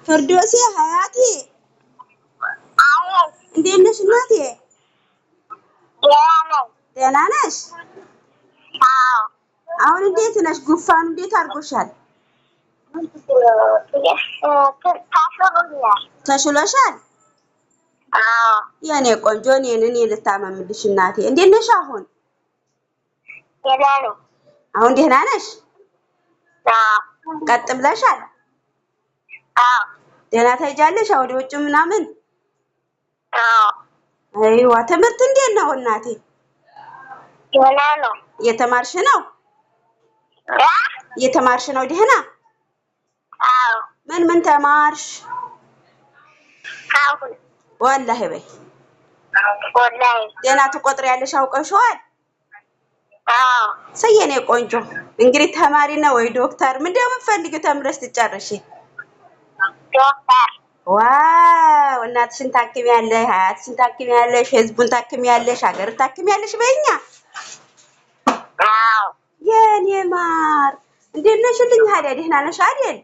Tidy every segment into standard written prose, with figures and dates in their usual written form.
فردوسي حياتي እንዴት ነሽ እናቴ? ደህና ነሽ? አሁን እንዴት ነሽ? ጉፋን እንዴት አድርጎሻል? ተሽሎሻል? የኔ ቆንጆ እኔ ልታመምልሽ እናቴ። እንዴት ነሽ አሁን? አሁን ደህና ነሽ? ቀጥ ብለሻል? ደህና ታይጃለሽ? ወደ ውጭ ምናምን? አይዋ ትምህርት እንዴት ነው እናቴ? ደህና ነው። እየተማርሽ ነው? እየተማርሽ ነው ደህና? ምን ተማርሽ? ወላሂ በይ ደህና ትቆጥሪያለሽ አውቀሽዋል? ሰየኔ ቆንጆ እንግዲህ ተማሪ ነው ወይ ዶክተር ምንድነው የምትፈልጊው ተምረሽ ትጨርሺ? ዶክተር። ዋው እናትሽን ታክሚያለሽ፣ ሀያትሽን ታክሚያለሽ፣ ህዝቡን ታክሚያለሽ፣ ሀገር ታክሚያለሽ በእኛ። የኔ ማር እንዴት ነሽልኝ? ታዲያ ደህና ነሽ አይደል?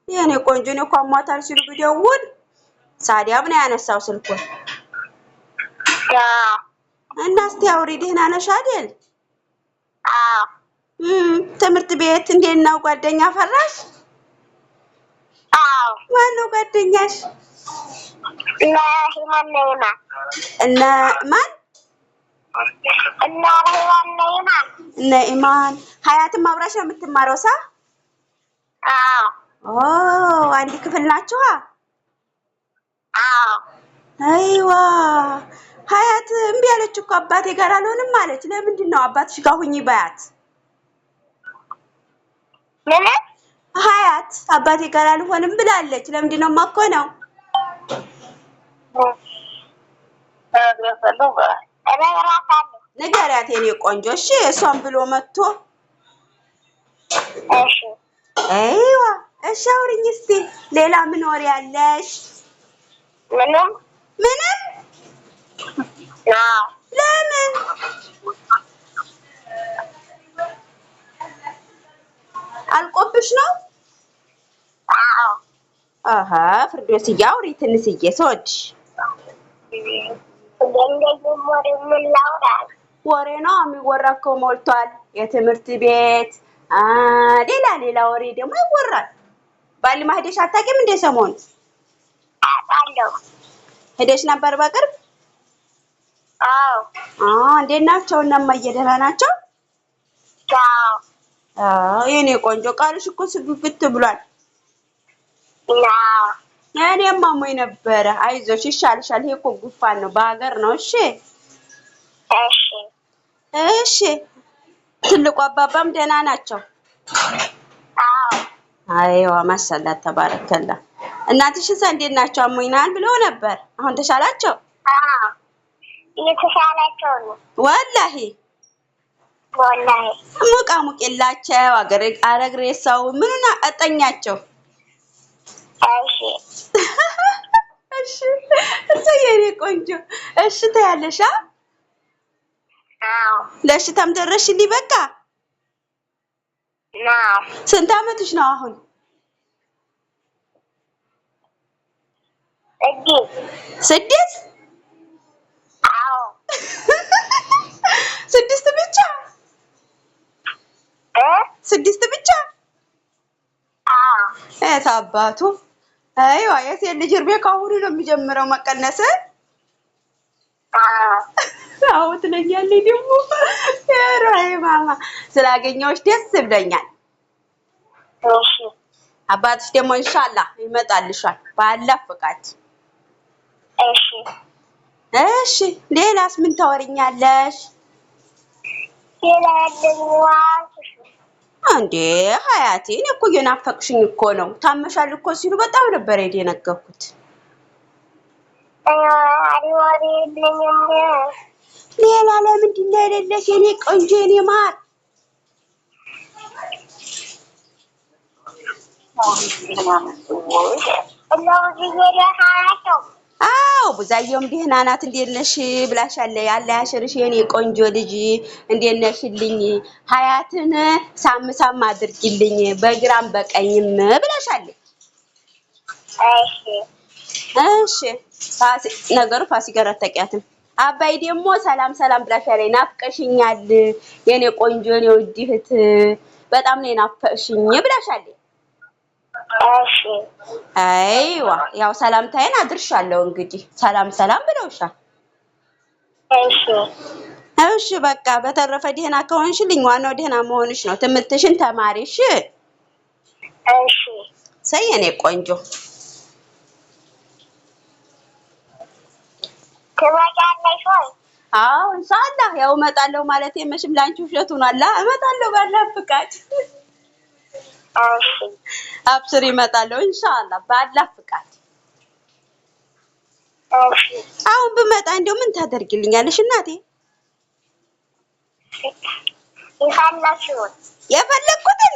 የኔ ቆንጆ ነው እኮ አሟታል ሲሉ ቢደውል ሳዲያም ነው ያነሳው ስልኩን። እና እስቲ አውሪ ደህና ነሽ አይደል? ትምህርት ቤት እንዴት ነው? ጓደኛ ፈራሽ? ማነው ጓደኛሽ? እና ማን? እና ኢማን ሀያትም አብራሽ ነው የምትማረው ሳ? አንድ ክፍል ናችሁ? አይዋ ሀያት እምቢ አለች እኮ አባቴ ጋር አልሆንም አለች። ለምንድን ነው አባትሽ ጋር ሁኚ ባያት? ሀያት አባቴ ጋር አልሆንም ብላለች። ለምንድን ነው የማትሆነው? ንገሪያት የኔ ቆንጆ እሺ። እሷን ብሎ መጥቶ እሺ አይዋ እሺ አውሪኝ እስቲ ሌላ ምን ወሬ ያለሽ? ምንም ለምን አልቆብሽ ነው? ፍርዶስዬ አውሪ ትንሽዬ ሰዎች ወሬ ነው የሚወራ እኮ ሞልቷል። የትምህርት ቤት ሌላ ወሬ ደግሞ ይወራል። ባልማ ሄደሽ አታውቂም እንደ ሰሞኑን? አውቃለሁ። ሄደሽ ነበር በቅርብ? እንዴት ናቸው? እነማዬ ደህና ናቸው? የኔ ቆንጆ ቃልሽ እኮ ስግብት ብሏል። እኔም አሞኝ ነበረ። አይዞሽ ይሻልሻል። ይሄ እኮ ጉፋን ነው፣ በሀገር ነው። እሺ ትልቁ አባባም ደህና ናቸው? አይዋ ማሻአላህ ተባረከላ። እናትሽስ እንዴት ናቸው? አሞኛል ብለው ነበር። አሁን ተሻላቸው? እየተሻላቸው ነው። ወላሂ ሙቃሙቅላቸው አረግሬሳው ምኑን አጠኛቸው? እሺ የኔ ቆንጆ እሺ ታያለሽ? ለሽታም ደረሽልኝ በቃ? ስንት አመትሽ ነው አሁን? ስድስት? ስድስት ብቻ? ስድስት ብቻ? አባቱ አይዋ የሴት ልጅ እርቤ ካሁኑ ነው የሚጀምረው መቀነስ። አዎ ትለኛለች ደግሞ ያራይ ማማ ስላገኘሁሽ ደስ ብለኛል። እሺ አባትሽ ደግሞ ኢንሻአላህ ይመጣልሻል ባላህ ፍቃድ። እሺ ሌላስ ምን ታወሪኛለሽ? እንዴ ሀያቴ እኔ እኮ እየናፈቅሽኝ እኮ ነው። ታመሻል እኮ ሲሉ በጣም ነበር የደነገኩት። ሌላ ለምንድን ነው የሌለሽ የኔ ቆንጆ የኔ ማር? አዎ ቡዛየውም ደህና ናት። እንዴት ነሽ ብላሻለች። አለ ያሽርሽ የኔ ቆንጆ ልጅ እንዴት ነሽልኝ? ሀያትን ሳም ሳም አድርጊልኝ በግራም በቀኝም ብላሻለች። እሺ ነገሩ ፋሲካ አታውቂያትም። አባይ ደግሞ ሰላም ሰላም ብላሻለች። ናፍቀሽኛል የኔ ቆንጆ የኔ ውድ እህት በጣም ነው ናፈቅሽኝ ብላሻለች። እሺ አይዋ ያው ሰላምታዬን አድርሻለሁ። እንግዲህ ሰላም ሰላም ብለውሻል። እሺ በቃ በተረፈ ደህና ከሆንሽልኝ ዋናው ደህና መሆንሽ ነው። ትምህርትሽን ተማሪሽ። እሺ ሰየኔ ቆንጆ ትመጫለሽ ወይ? አዎ ኢንሻአላህ ያው እመጣለሁ ማለት መቼም ላንቺ ውሸት ሆኗል። እመጣለሁ ባላህ ፍቃድ። እሺ አብሽሪ እመጣለሁ ኢንሻአላህ ባላህ ፍቃድ። እሺ አሁን ብመጣ እንደው ምን ታደርጊልኛለሽ እናቴ? የፈለኩትን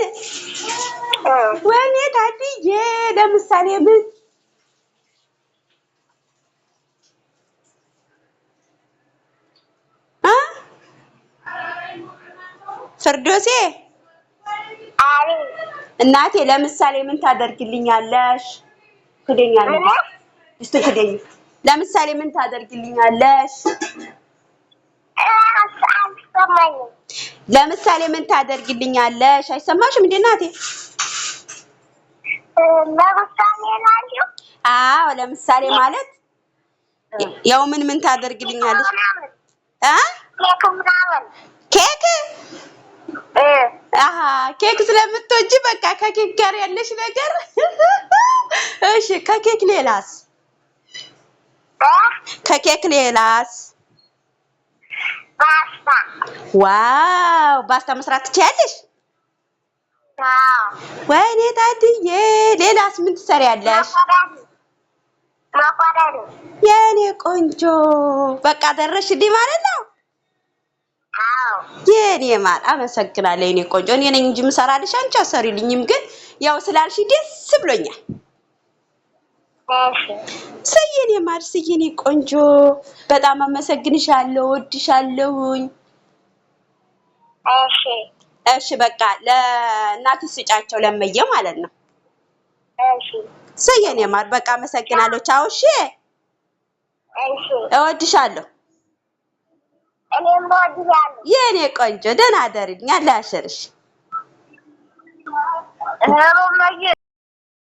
ወይኔ ታዲዬ ለምሳሌ ምን ፍርዶሴ እናቴ ለምሳሌ ምን ታደርግልኛለሽ? ክደኛለሽ እስቲ ክደኝ። ለምሳሌ ምን ታደርግልኛለሽ? ለምሳሌ ምን ታደርግልኛለሽ? አይሰማሽም እንዴ እናቴ? ለምሳሌ ማለት አዎ ለምሳሌ ማለት ያው ምን ታደርግልኛለሽ? ኬክ አሃ ኬክ ስለምትወጂ በቃ ከኬክ ጋር ያለሽ ነገር እሺ ከኬክ ሌላስ? ከኬክ ሌላስ? ፓስታ ዋው ፓስታ መስራት ትችያለሽ? አዎ ወይኔ ታድዬ ሌላስ ምን ትሰሪያለሽ? ማቆዳኒ የኔ ቆንጆ በቃ ደረስሽልኝ ማለት ነው። የኔ ማር አመሰግናለሁ የኔ ቆንጆ። እኔ ነኝ እንጂ የምሰራልሽ አንቺ አሰሪልኝም፣ ግን ያው ስላልሽ ደስ ብሎኛል። እሺ ሰየኔ ማር ሰየኔ ቆንጆ በጣም አመሰግንሻለሁ፣ ወድሻለሁኝ። እሺ እሺ በቃ ለእናትሽ ስጫቸው ለመየ ማለት ነው። እሺ ሰየኔ ማር በቃ አመሰግናለሁ። ቻው። እሺ እሺ እወድሻለሁ። እኔም እወድሻለሁ የኔ ቆንጆ። ደህና አደሪልኝ። አላህ ያሽርሽ።